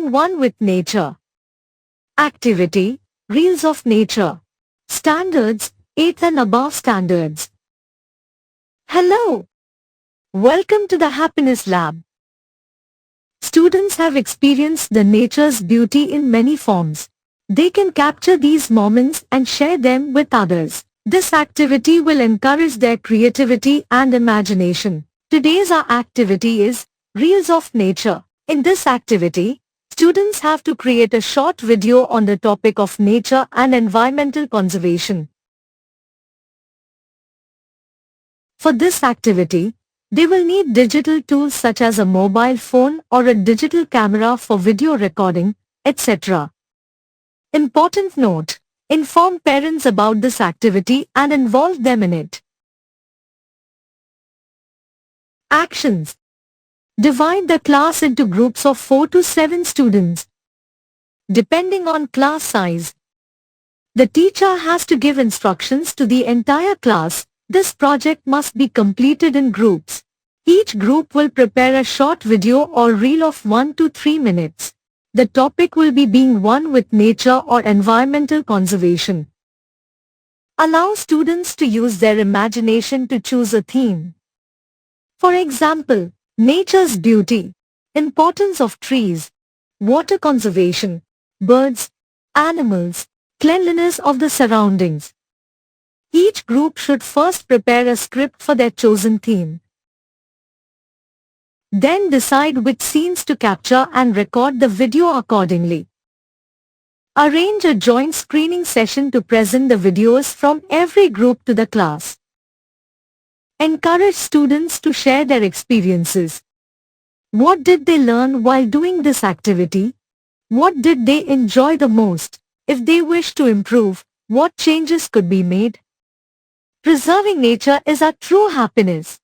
Being one with nature. Activity, Reels of nature. Standards, 8th and above standards. Hello. Welcome to the Happiness Lab. Students have experienced the nature's beauty in many forms. They can capture these moments and share them with others. This activity will encourage their creativity and imagination. Today's our activity is Reels of Nature. In this activity, students have to create a short video on the topic of nature and environmental conservation. For this activity, they will need digital tools such as a mobile phone or a digital camera for video recording, etc. Important note: inform parents about this activity and involve them in it. Actions: divide the class into groups of 4 to 7 students. Depending on class size, the teacher has to give instructions to the entire class. This project must be completed in groups. Each group will prepare a short video or reel of 1 to 3 minutes. The topic will be being one with nature or environmental conservation. Allow students to use their imagination to choose a theme. For example, nature's beauty, importance of trees, water conservation, birds, animals, cleanliness of the surroundings. Each group should first prepare a script for their chosen theme. Then decide which scenes to capture and record the video accordingly. Arrange a joint screening session to present the videos from every group to the class. Encourage students to share their experiences. What did they learn while doing this activity? What did they enjoy the most? If they wish to improve, what changes could be made? Preserving nature is our true happiness.